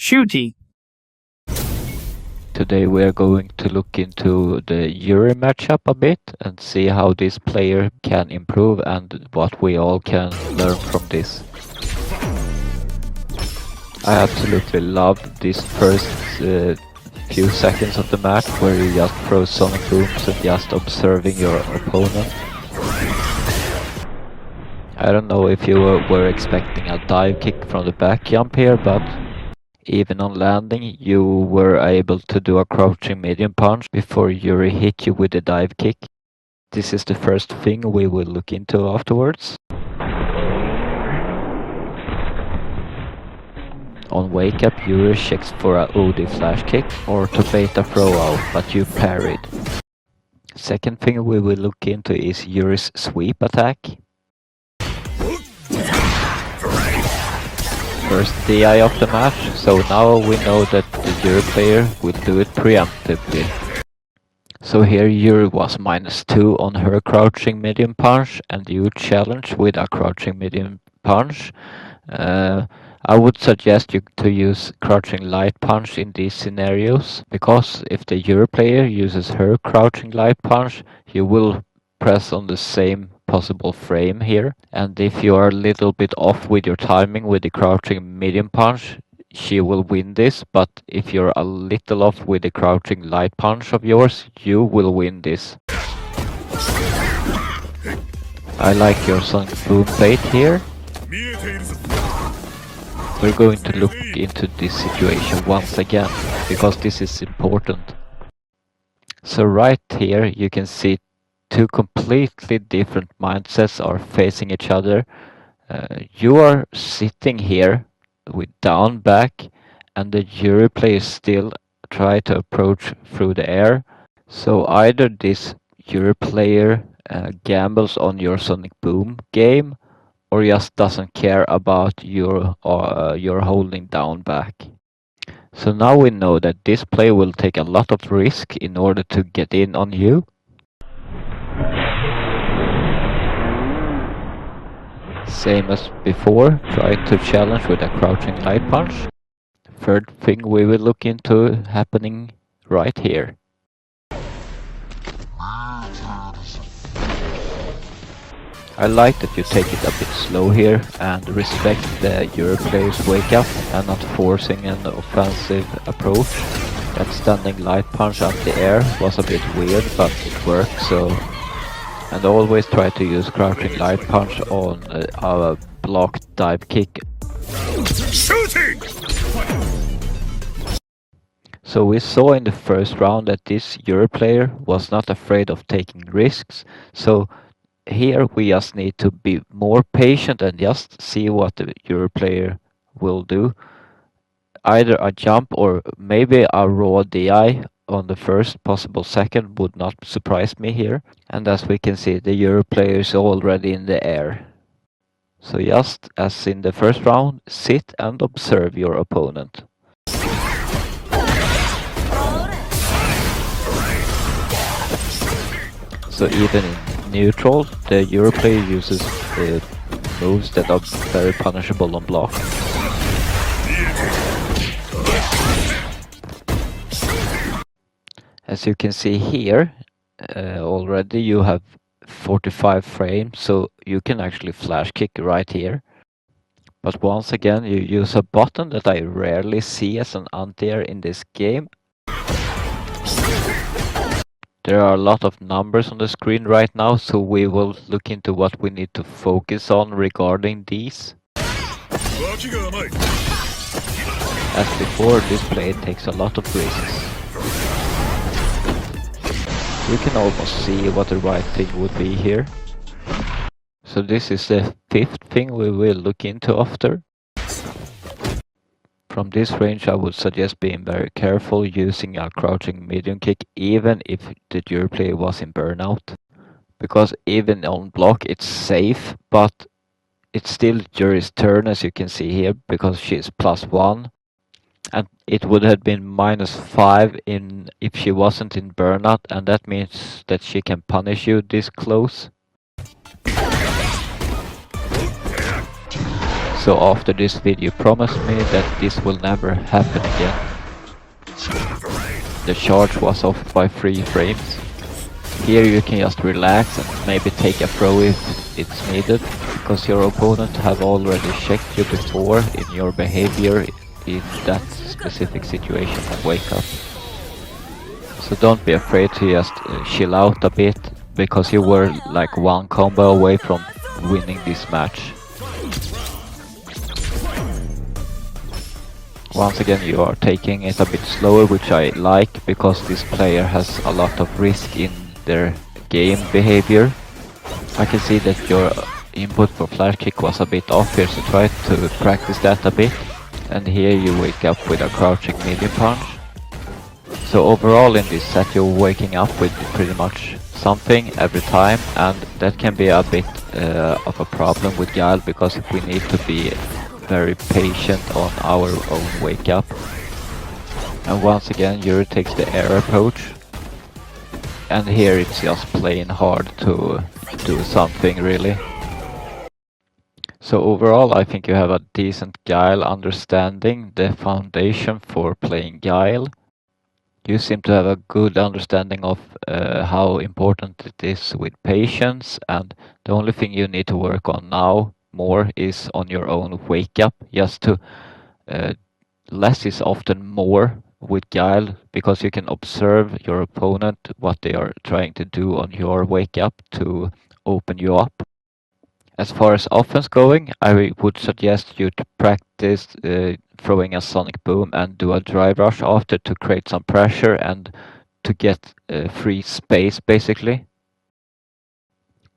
Shooty. Today we are going to look into the Juri matchup a bit and see how this player can improve and what we all can learn from this. I absolutely love this first few seconds of the match where you just throw sonic booms and just observing your opponent. I don't know if you were expecting a dive kick from the back jump here, but even on landing you were able to do a crouching medium punch before Juri hit you with the dive kick. This is the first thing we will look into afterwards. On wake up, Juri checks for a OD flash kick or to bait a throw out, but you parried. Second thing we will look into is Juri's sweep attack. First DI of the match, so now we know that the Juri player will do it preemptively. So here Juri was -2 on her crouching medium punch and you challenge with a crouching medium punch. I would suggest you to use crouching light punch in these scenarios, because if the Juri player uses her crouching light punch, you will press on the same possible frame here, and if you are a little bit off with your timing with the crouching medium punch, she will win this, but if you're a little off with the crouching light punch of yours, you will win this. I like your sonic boom bait here. We're going to look into this situation once again, because this is important. So right here you can see two completely different mindsets are facing each other. You are sitting here with down back and the Juri player still try to approach through the air. So either this Juri player gambles on your sonic boom game or just doesn't care about your holding down back. So now we know that this player will take a lot of risk in order to get in on you. Same as before, try to challenge with a crouching light punch. Third thing we will look into happening right here. I like that you take it a bit slow here and respect the Juri player's wake up and not forcing an offensive approach. That standing light punch up the air was a bit weird, but it worked, so... And always try to use crouching light punch on a blocked dive kick. Shooting! So we saw in the first round that this Juri player was not afraid of taking risks, so here we just need to be more patient and just see what the Juri player will do. Either a jump or maybe a raw DI on the first possible second would not surprise me here. And as we can see, the Juri player is already in the air. So just as in the first round, sit and observe your opponent. So even in neutral, the Juri player uses moves that are very punishable on block. As you can see here, already you have 45 frames, so you can actually flash kick right here. But once again, you use a button that I rarely see as an anti-air in this game. There are a lot of numbers on the screen right now, so we will look into what we need to focus on regarding these. As before, this play takes a lot of risks. You can almost see what the right thing would be here. So this is the fifth thing we will look into after. From this range I would suggest being very careful using a crouching medium kick even if the Juri player was in burnout. Because even on block it's safe, but it's still Juri's turn as you can see here, because she is +1. And it would have been -5 if she wasn't in burnout, and that means that she can punish you this close. So after this video, promise me that this will never happen again. The charge was off by 3 frames. Here you can just relax and maybe take a throw if it's needed, because your opponent have already checked you before in your behavior in that specific situation and wake up. So don't be afraid to just chill out a bit, because you were like 1 combo away from winning this match. Once again, you are taking it a bit slower, which I like, because this player has a lot of risk in their game behavior. I can see that your input for flash kick was a bit off here, so try to practice that a bit. And here you wake up with a crouching medium punch. So overall in this set you're waking up with pretty much something every time, and that can be a bit of a problem with Guile, because we need to be very patient on our own wake up. And once again Juri takes the air approach, and here it's just plain hard to do something really. So overall I think you have a decent Guile understanding, the foundation for playing Guile. You seem to have a good understanding of how important it is with patience, and the only thing you need to work on now more is on your own wake up, just to less is often more with Guile, because you can observe your opponent, what they are trying to do on your wake up to open you up. As far as offense going, I would suggest you to practice throwing a sonic boom and do a drive rush after to create some pressure and to get free space basically.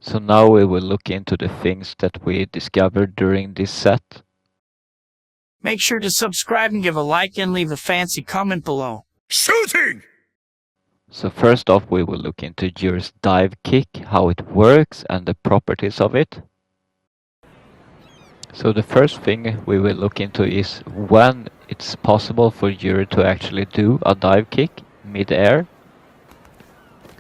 So now we will look into the things that we discovered during this set. Make sure to subscribe and give a like and leave a fancy comment below. Shooting! So first off we will look into Juri's dive kick, how it works and the properties of it. So the first thing we will look into is when it's possible for Juri to actually do a dive kick mid-air.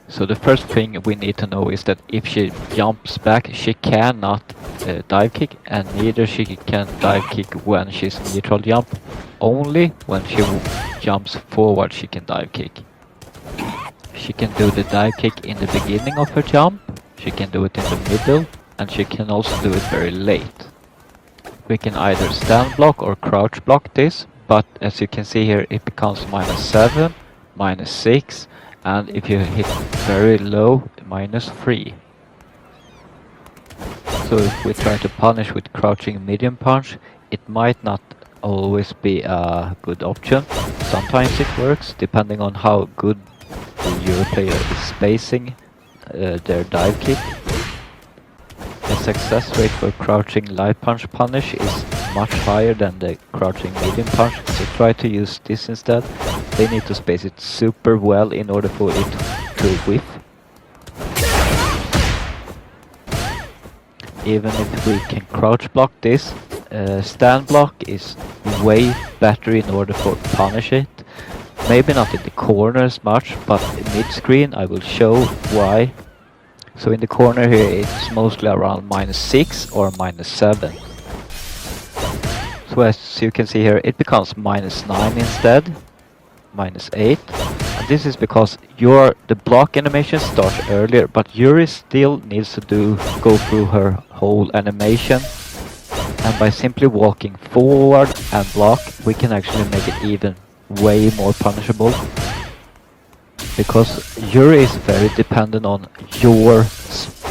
So the first thing we need to know is that if she jumps back, she cannot dive kick, and neither she can dive kick when she's neutral jump. Only when she jumps forward she can dive kick. She can do the dive kick in the beginning of her jump, she can do it in the middle, and she can also do it very late. We can either stand block or crouch block this, but as you can see here it becomes -7, -6, and if you hit very low, -3. So if we try to punish with crouching medium punch, it might not always be a good option. Sometimes it works, depending on how good the Euro player is spacing their dive kick. The success rate for crouching light punch punish is much higher than the crouching medium punch, so try to use this instead. They need to space it super well in order for it to whiff. Even if we can crouch block this, stand block is way better in order for punish it. Maybe not in the corners much, but mid-screen I will show why. So in the corner here it's mostly around -6 or -7. So as you can see here it becomes -9 instead, -8. And this is because the block animation starts earlier, but Juri still needs to go through her whole animation. And by simply walking forward and block, we can actually make it even way more punishable. Because Juri is very dependent on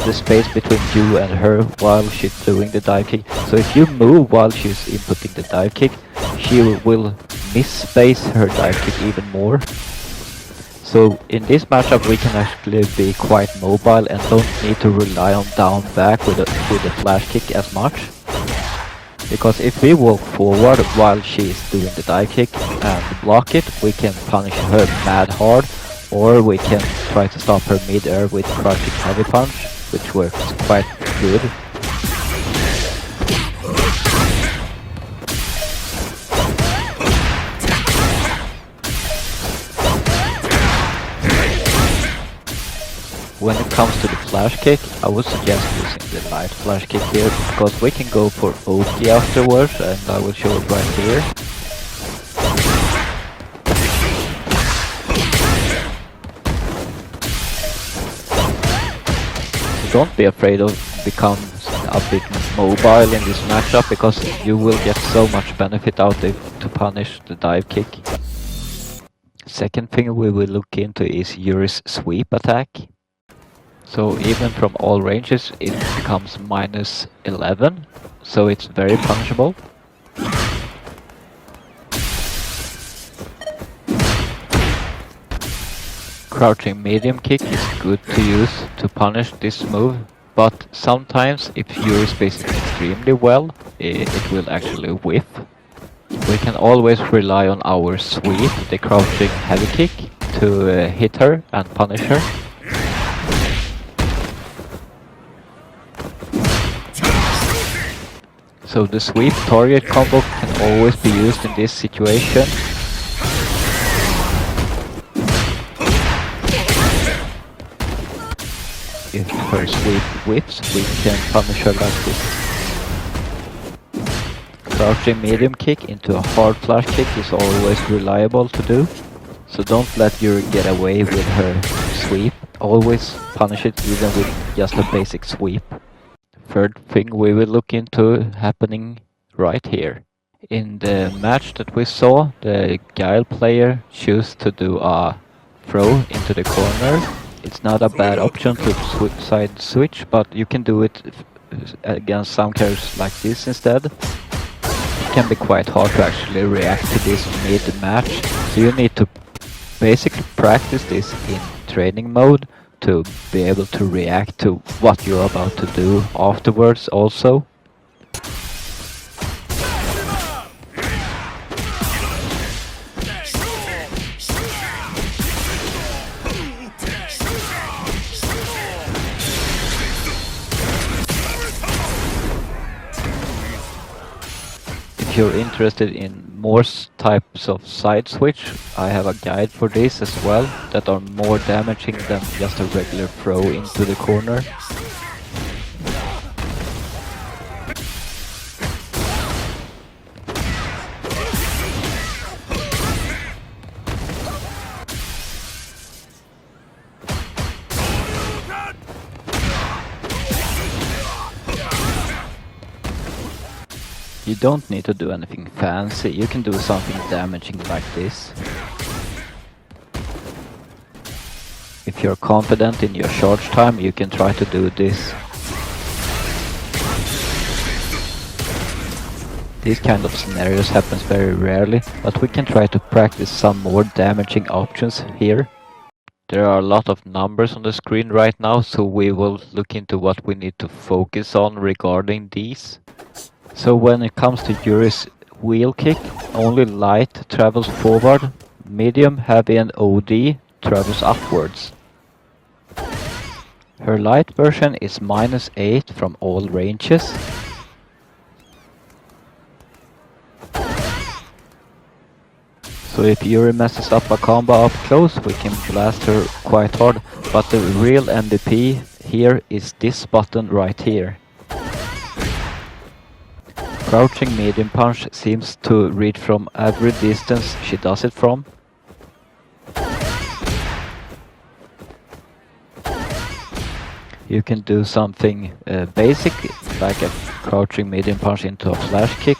the space between you and her while she's doing the dive kick. So if you move while she's inputting the dive kick, she will miss-space her dive kick even more. So in this matchup we can actually be quite mobile and don't need to rely on down back with the flash kick as much. Because if we walk forward while she's doing the dive kick and block it, we can punish her mad hard. Or we can try to stop her mid-air with crouching heavy punch, which works quite good. when it comes to the flash kick, I would suggest using the light flash kick here, because we can go for Oki afterwards, and I will show it right here. So don't be afraid of becoming a bit mobile in this matchup, because you will get so much benefit out of it to punish the dive kick. Second thing we will look into is Yuri's sweep attack. So even from all ranges it becomes -11, so it's very punishable. Crouching medium kick is good to use to punish this move, but sometimes if Yuri spaces extremely well, it will actually whiff. We can always rely on our sweep, the crouching heavy kick, to hit her and punish her. So the sweep target combo can always be used in this situation. If her sweep whips, we can punish her like this. Crouching medium kick into a hard flash kick is always reliable to do. So don't let Yuri get away with her sweep. Always punish it even with just a basic sweep. Third thing we will look into happening right here. In the match that we saw, the Guile player chose to do a throw into the corner. It's not a bad option to side switch, but you can do it against some characters like this instead. It can be quite hard to actually react to this mid-match, so you need to basically practice this in training mode to be able to react to what you're about to do afterwards also. If you're interested in more types of side switch, I have a guide for this as well, that are more damaging than just a regular throw into the corner. You don't need to do anything fancy, you can do something damaging like this. If you're confident in your charge time, you can try to do this. These kind of scenarios happens very rarely, but we can try to practice some more damaging options here. There are a lot of numbers on the screen right now, so we will look into what we need to focus on regarding these. So when it comes to Yuri's wheel kick, only light travels forward, medium, heavy and OD travels upwards. Her light version is -8 from all ranges. So if Yuri messes up a combo up close, we can blast her quite hard, but the real MVP here is this button right here. Crouching medium punch seems to reach from every distance she does it from. You can do something basic, like a crouching medium punch into a flash kick,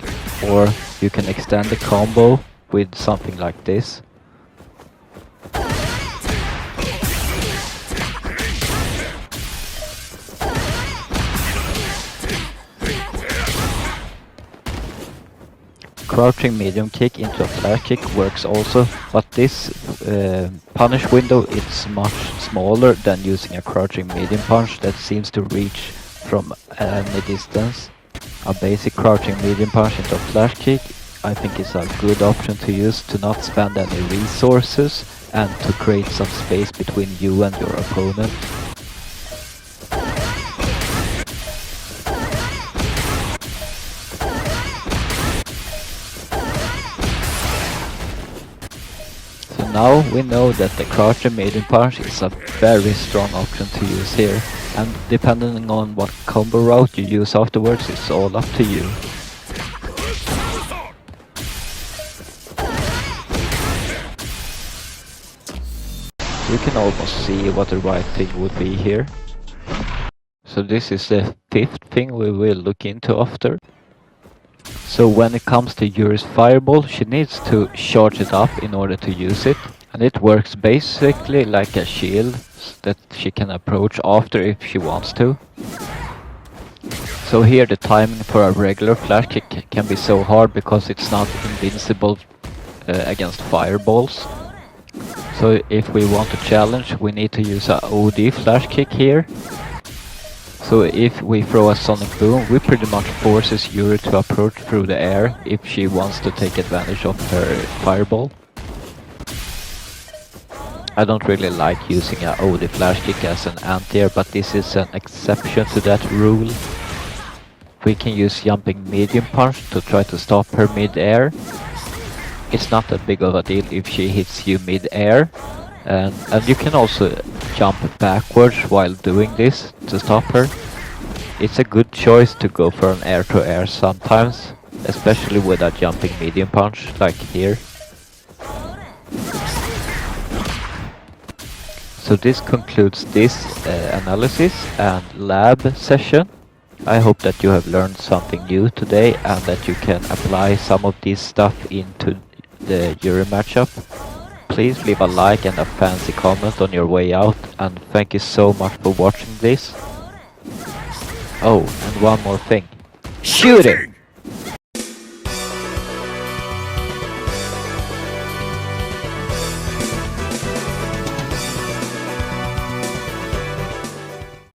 or you can extend the combo with something like this. Crouching medium kick into a flash kick works also, but this punish window is much smaller than using a crouching medium punch that seems to reach from any distance. A basic crouching medium punch into a flash kick I think is a good option to use to not spend any resources and to create some space between you and your opponent. now we know that the crouching medium punch is a very strong option to use here, and depending on what combo route you use afterwards, it's all up to you. You can almost see what the right thing would be here. So this is the fifth thing we will look into after. So when it comes to Yuri's fireball, she needs to charge it up in order to use it. And it works basically like a shield that she can approach after if she wants to. So here the timing for a regular flash kick can be so hard because it's not invincible against fireballs. So if we want to challenge, we need to use a OD flash kick here. So if we throw a sonic boom, we pretty much forces Yuri to approach through the air if she wants to take advantage of her fireball. I don't really like using a OD flash kick as an anti-air, but this is an exception to that rule. We can use jumping medium punch to try to stop her mid-air. It's not that big of a deal if she hits you mid-air, and you can also jump backwards while doing this to stop her. It's a good choice to go for an air-to-air sometimes, especially with a jumping medium punch like here. So this concludes this analysis and lab session. I hope that you have learned something new today and that you can apply some of this stuff into the Yuri matchup. Please leave a like and a fancy comment on your way out, and thank you so much for watching this. Oh, and one more thing. Shooting!